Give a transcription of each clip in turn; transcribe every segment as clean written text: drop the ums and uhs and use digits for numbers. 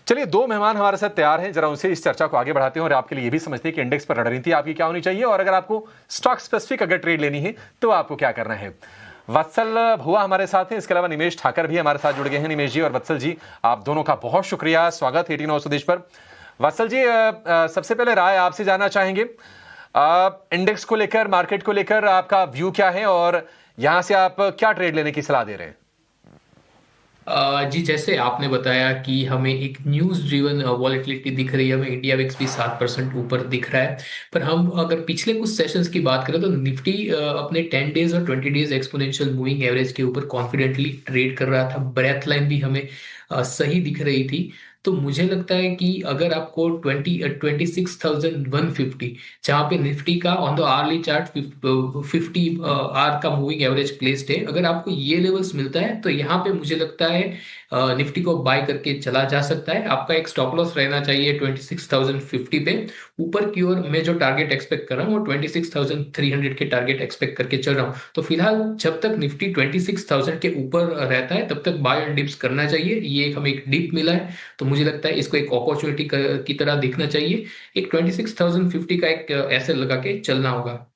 चलिए, दो मेहमान हमारे साथ तैयार हैं, जरा उनसे इस चर्चा को आगे बढ़ाते हैं और आपके लिए ये भी समझते हैं कि इंडेक्स पर रणनीति आपकी क्या होनी चाहिए और अगर आपको स्टॉक स्पेसिफिक अगर ट्रेड लेनी है तो आपको क्या करना है। वत्सल भुआ हमारे साथ हैं, इसके अलावा निमेश ठाकर भी हमारे साथ जुड़ गए हैं। निमेश जी और वत्सल जी, आप दोनों का बहुत शुक्रिया, स्वागत 18 हाउस देश पर। वत्सल जी, सबसे पहले राय आपसे जानना चाहेंगे, इंडेक्स को लेकर, मार्केट को लेकर आपका व्यू क्या है और यहां से आप क्या ट्रेड लेने की सलाह दे रहे हैं? जी, जैसे आपने बताया कि हमें एक न्यूज ड्रिवन वॉलेटिलिटी दिख रही है, हमें इंडिया विक्स भी 7% ऊपर दिख रहा है। पर हम अगर पिछले कुछ सेशंस की बात करें तो निफ्टी अपने 10 डेज और 20 डेज एक्सपोनेंशियल मूविंग एवरेज के ऊपर कॉन्फिडेंटली ट्रेड कर रहा था। ब्रेथ लाइन भी हमें सही दिख रही थी। तो मुझे लगता है कि अगर आपको 26,150, जहां पे निफ्टी का on the hourly chart 50 hour का मूविंग एवरेज प्लेस्ड है, अगर आपको ये लेवल्स मिलता है तो यहाँ पे मुझे लगता है निफ्टी को बाय करके चला जा सकता है। आपका एक स्टॉप लॉस रहना चाहिए 26,050 पे। ऊपर की ओर मैं जो टारगेट एक्सपेक्ट कर रहा हूँ वो 26,300 के टारगेट एक्सपेक्ट करके चल रहा हूँ। तो फिलहाल जब तक निफ्टी 26,000 के ऊपर रहता है तब तक बाय एंड डिप्स करना चाहिए। ये हमें एक डिप मिला है तो मुझे लगता है इसको एक अपॉर्चुनिटी की तरह देखना चाहिए। एक 26,050 का एक ऐसे लगा के चलना होगा।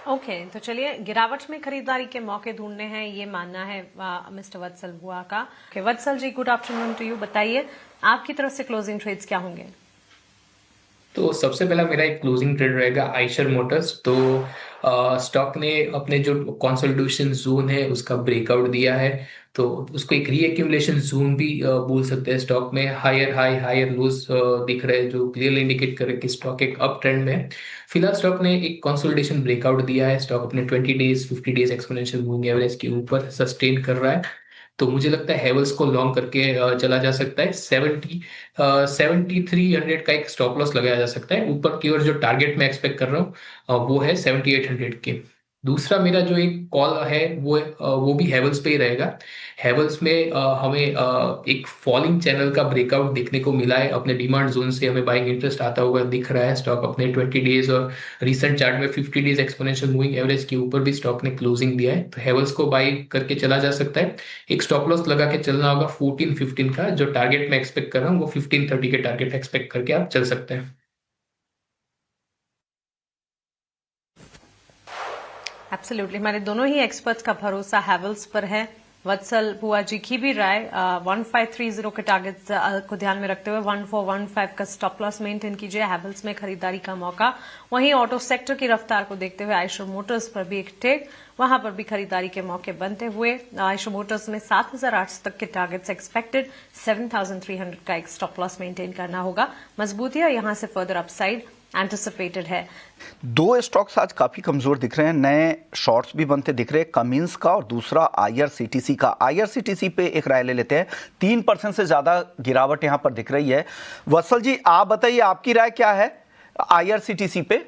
ओके, तो चलिए, गिरावट में खरीदारी के मौके ढूंढने हैं, ये मानना है मिस्टर वत्सल बुआ का। ओके, Vatsal ji, good afternoon to you. बताइए आपकी तरफ से क्लोजिंग ट्रेड्स क्या होंगे? तो सबसे पहला मेरा एक क्लोजिंग ट्रेड रहेगा आइशर मोटर्स। तो स्टॉक ने अपने जो कंसोलिडेशन जोन है उसका ब्रेकआउट दिया है, तो उसको एक रीएक्यूमुलेशन जोन भी बोल सकते हैं। स्टॉक में हायर हाई हायर लोज दिख रहे हैं जो क्लियरली इंडिकेट करे कि स्टॉक एक अप ट्रेंड में है। फिलहाल स्टॉक ने एक कंसोलिडेशन ब्रेकआउट दिया है। स्टॉक अपने 20 days 50 days exponential moving average के ऊपर सस्टेन कर रहा है। तो मुझे लगता है हेवल्स को लॉन्ग करके चला जा सकता है। 7300 का एक स्टॉप लॉस लगाया जा सकता है। ऊपर की ओर जो टारगेट मैं एक्सपेक्ट कर रहा हूँ वो है 7800 के। दूसरा मेरा जो एक कॉल है वो भी हेवल्स पे ही रहेगा। हेवल्स में हमें एक फॉलिंग चैनल का ब्रेकआउट देखने को मिला है। अपने डिमांड जोन से हमें बाइंग इंटरेस्ट आता हुआ दिख रहा है। स्टॉक अपने 20 डेज और रिसेंट चार्ट में 50 डेज एक्सपोनेंशियल मूविंग एवरेज के ऊपर भी स्टॉक ने क्लोजिंग दिया है, तो हेवल्स को बाई करके चला जा सकता है। एक स्टॉप लॉस लगा के चलना होगा 1415 का। जो टारगेट मैं एक्सपेक्ट कर रहा हूँ वो 1530 के टारगेट एक्सपेक्ट करके आप चल सकते हैं। एब्सोल्युटली, हमारे दोनों ही एक्सपर्ट्स का भरोसा हैवल्स पर है। वत्सल बुआ जी की भी राय 1530 के टारगेट को ध्यान में रखते हुए 1415 का स्टॉप लॉस मेंटेन कीजिए। हैवल्स में खरीदारी का मौका। वहीं ऑटो सेक्टर की रफ्तार को देखते हुए आइशर मोटर्स पर भी एक टेक, वहां पर भी खरीदारी के मौके बनते हुए आइशर मोटर्स में 7,800 तक के टारगेट्स एक्सपेक्टेड, 7,300 का एक स्टॉप लॉस मेंटेन करना होगा। मजबूती यहां से फर्दर अपसाइड एंटिसिपेटेड है। दो स्टॉक्स आज काफी कमजोर दिख रहे हैं, नए शॉर्ट्स भी बनते दिख रहे हैं, कमिंस का और दूसरा आईआरसीटीसी का। आईआरसीटीसी पे एक राय ले लेते हैं, 3% से ज्यादा गिरावट यहां पर दिख रही है। वत्सल जी, आप बताइए आपकी राय क्या है आईआरसीटीसी पे?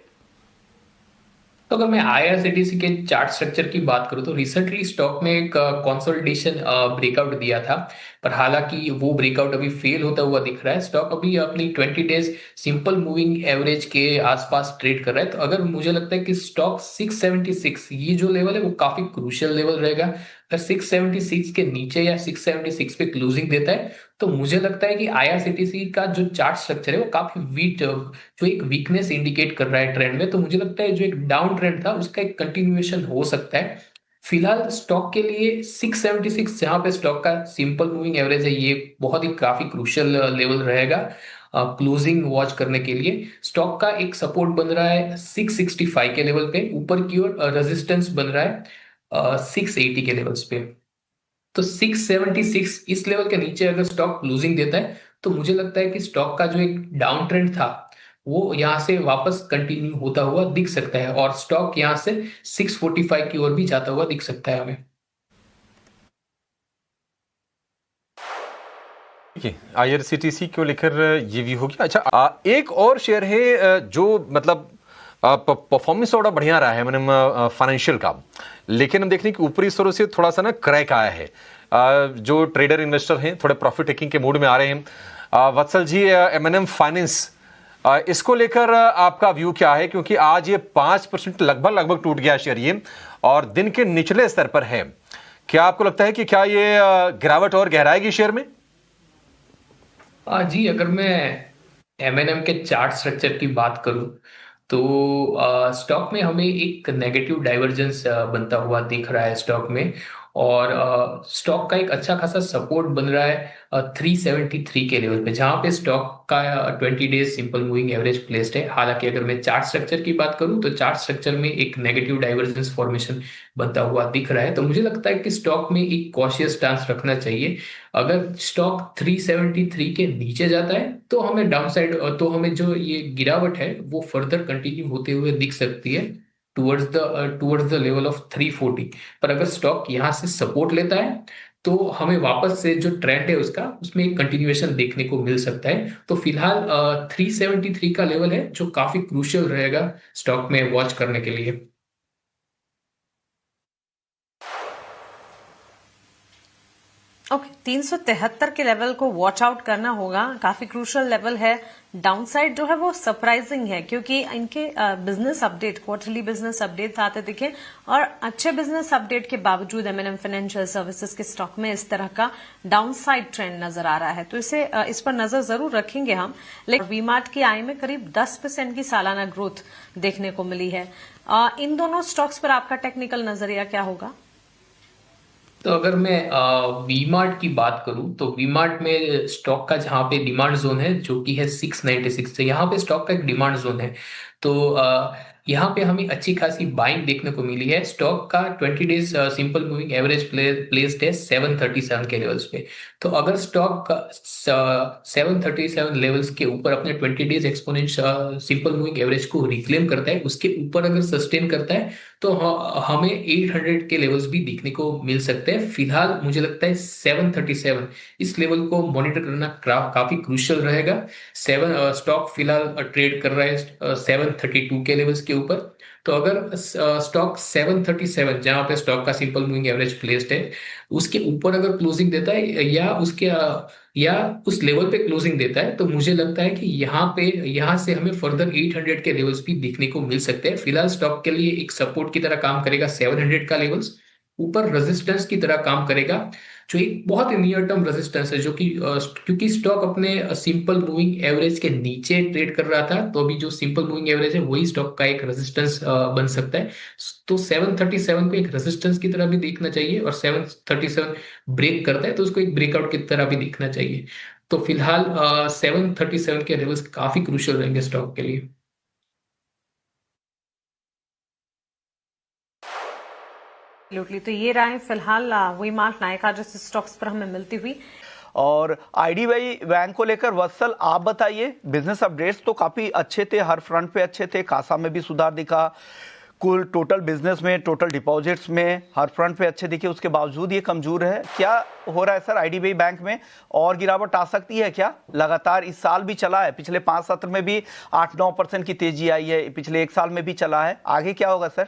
तो अगर मैं आईआरसीटीसी के चार्ट स्ट्रक्चर की बात करूं तो रिसेंटली स्टॉक में एक कंसोलिडेशन ब्रेकआउट दिया था, पर हालांकि वो ब्रेकआउट अभी फेल होता हुआ दिख रहा है। स्टॉक अभी अपनी 20 डेज सिंपल मूविंग एवरेज के आसपास ट्रेड कर रहा है। तो अगर मुझे लगता है कि स्टॉक 676 ये जो लेवल है वो काफी क्रूशियल लेवल रहेगा। अगर 676 के नीचे या 676 पे क्लोजिंग देता है तो मुझे लगता है कि आईआरसीटीसी का जो चार्ट स्ट्रक्चर है वो काफी वीक, जो एक वीकनेस इंडिकेट कर रहा है ट्रेंड में। तो मुझे लगता है जो एक डाउन ट्रेंड था उसका एक कंटिन्यूएशन हो सकता है। फिलहाल स्टॉक के लिए 676 जहां पे स्टॉक का सिंपल मूविंग एवरेज है ये बहुत ही काफी क्रूशियल लेवल रहेगा क्लोजिंग वॉच करने के लिए। स्टॉक का एक सपोर्ट बन रहा है 665 के लेवल पे। ऊपर की ओर रेजिस्टेंस बन रहा है 680 के लेवल्स पे। तो 676 इस लेवल के नीचे अगर स्टॉक लूजिंग देता है तो मुझे लगता है कि स्टॉक का जो एक डाउन ट्रेंड था वो यहां से वापस कंटिन्यू होता हुआ दिख सकता है और स्टॉक यहां से 645 की ओर भी जाता हुआ दिख सकता है हमें। आईआरसीटीसी को लेकर ये भी हो गया। अच्छा, एक और शेयर है जो मतलब परफॉर्मेंस थोड़ा बढ़िया रहा है मैंने फाइनेंशियल का, लेकिन हम देख रहे हैं कि ऊपरी स्तरों से थोड़ा सा ना क्रैक आया है। जो ट्रेडर इन्वेस्टर हैं थोड़े प्रॉफिट टेकिंग के मूड में आ रहे हैं। वत्सल जी, एमएनएम फाइनेंस, इसको लेकर आपका व्यू क्या है? क्योंकि आज ये 5% लगभग टूट गया शेयर ये, और दिन के निचले स्तर पर है। क्या आपको लगता है कि क्या ये गिरावट और गहराएगी शेयर में? जी, अगर मैं एमएनएम के चार्ट स्ट्रक्चर की बात करूं तो स्टॉक में हमें एक नेगेटिव डाइवर्जेंस बनता हुआ दिख रहा है स्टॉक में। और स्टॉक का एक अच्छा खासा सपोर्ट बन रहा है 373 के लेवल पे, जहां पे स्टॉक का 20 days simple moving average placed है। हालांकि अगर मैं चार्ट स्ट्रक्चर की बात करूं तो चार्ट स्ट्रक्चर में एक नेगेटिव डाइवर्जेंस फॉर्मेशन बनता हुआ दिख रहा है। तो मुझे लगता है कि स्टॉक में एक कॉशियस स्टांस रखना चाहिए। अगर स्टॉक 373 के नीचे जाता है तो हमें डाउनसाइड, तो हमें जो ये गिरावट है वो फर्दर कंटिन्यू होते हुए दिख सकती है टुवर्ड्स द लेवल ऑफ 340। पर अगर स्टॉक यहाँ से सपोर्ट लेता है तो हमें वापस से जो ट्रेंड है उसका, उसमें एक कंटिन्यूएशन देखने को मिल सकता है। तो फिलहाल 373 का लेवल है जो काफी क्रूशियल रहेगा स्टॉक में वॉच करने के लिए। ओके, 373 के लेवल को वॉच आउट करना होगा, काफी क्रूशियल लेवल है। डाउनसाइड जो है वो सरप्राइजिंग है क्योंकि इनके business update, quarterly business update आते दिखे और अच्छे बिजनेस अपडेट के बावजूद एमएनएम फाइनेंशियल सर्विसेज के स्टॉक में इस तरह का डाउनसाइड ट्रेंड नजर आ रहा है। तो इस पर नजर जरूर रखेंगे हम। लेकिन वीमार्ट की आय में करीब 10% की सालाना ग्रोथ देखने को मिली है। इन दोनों स्टॉक्स पर आपका टेक्निकल नजरिया क्या होगा? तो अगर मैं वीमार्ट की बात करूं तो वीमार्ट में स्टॉक का जहां पे डिमांड जोन है जो कि है 696 से, यहाँ पे स्टॉक का एक डिमांड जोन है। तो यहाँ पे हमें अच्छी खासी बाइंग देखने को मिली है। स्टॉक का 20 days simple moving average placed है 737 के लेवल्स पे। तो अगर स्टॉक 737 लेवल्स के ऊपर अपने 20 days exponential simple moving average को रिक्लेम करता है, उसके ऊपर अगर सस्टेन करता है तो हमें 800 के लेवल्स भी देखने को मिल सकते हैं। फिलहाल मुझे लगता है 737 इस लेवल को मॉनिटर करना काफी क्रूशियल रहेगा। स्टॉक फिलहाल ट्रेड कर रहा है 732 के लेवल्स के ऊपर। तो अगर स्टॉक 737 जहां पे स्टॉक का सिंपल मूविंग एवरेज प्लेस्ड है उसके ऊपर अगर क्लोजिंग देता है या उस लेवल पे क्लोजिंग देता है तो मुझे लगता है कि यहाँ से हमें फर्दर 800 के लेवल्स भी देखने को मिल सकते हैं। फिलहाल स्टॉक के लिए एक सपोर्ट की तरह काम करेगा 700 का लेवल्स, ऊपर रेजिस्टेंस की तरह काम करेगा जो एक बहुत ही नियर टर्म रेजिस्टेंस है, जो कि क्योंकि स्टॉक अपने सिंपल मूविंग एवरेज के नीचे ट्रेड कर रहा था तो अभी जो सिंपल मूविंग एवरेज है वही स्टॉक का एक रेजिस्टेंस बन सकता है। तो 737 को एक रेजिस्टेंस की तरह भी देखना चाहिए और 737 ब्रेक करता है तो उसको एक ब्रेकआउट की तरह भी देखना चाहिए। तो फिलहाल 737 के लेवल्स काफी क्रूशियल रहेंगे स्टॉक के लिए। तो ये राय फिलहाल वीमार्ट, नायका जैसे स्टॉक्स पर हमें मिलती हुई। और आईडीबीआई बैंक को लेकर वत्सल आप बताइए, बिजनेस अपडेट्स तो काफी अच्छे थे, हर फ्रंट पे अच्छे थे, कासा में भी सुधार दिखा, कुल टोटल बिजनेस में, टोटल डिपॉजिट्स में हर फ्रंट पे अच्छे दिखे, उसके बावजूद ये कमजोर है। क्या हो रहा है सर आईडीबीआई बैंक में? और गिरावट आ सकती है क्या? लगातार इस साल भी चला है, पिछले 5 सत्र में भी 8-9% की तेजी आई है, पिछले 1 साल में भी चला है, आगे क्या होगा सर?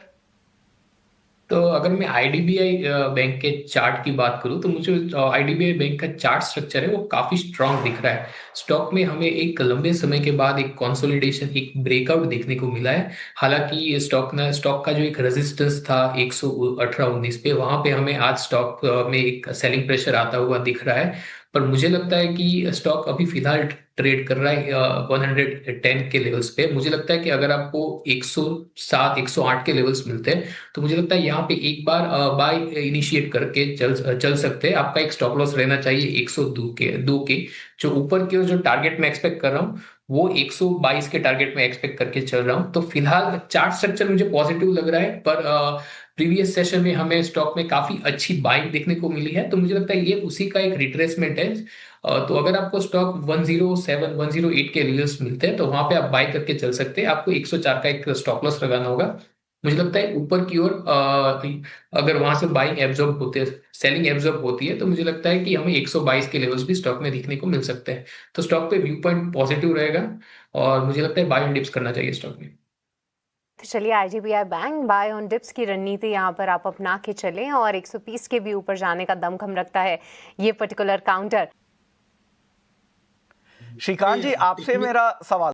तो अगर मैं आईडीबीआई बैंक के चार्ट की बात करूं तो मुझे आईडीबीआई बैंक का चार्ट स्ट्रक्चर है वो काफी स्ट्रांग दिख रहा है। स्टॉक में हमें एक लंबे समय के बाद एक कंसोलिडेशन, एक ब्रेकआउट देखने को मिला है। हालांकि स्टॉक का जो एक रेजिस्टेंस था 118-19 पे, वहां पे हमें आज स्टॉक में एक सेलिंग प्रेशर आता हुआ दिख रहा है। पर मुझे लगता है कि स्टॉक अभी फिलहाल ट्रेड कर रहा है 110 के लेवल्स पे। मुझे लगता है कि अगर आपको 107-108 के लेवल्स मिलते हैं तो मुझे लगता है यहाँ पे एक बार बाय इनिशिएट करके चल सकते हैं। आपका एक स्टॉप लॉस रहना चाहिए 102 के जो ऊपर की जो टारगेट में एक्सपेक्ट कर रहा हूँ वो 122 के टारगेट में एक्सपेक्ट करके चल रहा हूँ। तो फिलहाल चार्ट स्ट्रक्चर मुझे पॉजिटिव लग रहा है, पर प्रीवियस सेशन में हमें स्टॉक में काफी अच्छी बाइंग देखने को मिली है। तो मुझे लगता है ये उसी का एक रिट्रेसमेंट है। तो अगर आपको स्टॉक 107-108 के लेवल्स मिलते हैं तो वहां पे आप बाय करके चल सकते हैं। आपको 104 का एक स्टॉप लॉस लगाना होगा। मुझे लगता है ऊपर की ओर अगर वहां से बाइंग एब्जॉर्ब होते हैं, सेलिंग एब्जॉर्ब होती है, तो मुझे लगता है कि हमें 122 के लेवल्स भी स्टॉक में देखने को मिल सकते हैं। तो स्टॉक पे व्यू पॉइंट पॉजिटिव रहेगा और मुझे लगता है बाय ऑन डिप्स करना चाहिए स्टॉक में। तो चलिए IDBI bank buy on dips की रणनीति यहाँ पर आप अपना के चलें और 120 के भी ऊपर जाने का दमखम रखता है ये पर्टिकुलर काउंटर। श्रीकांत जी, आपसे मेरा सवाल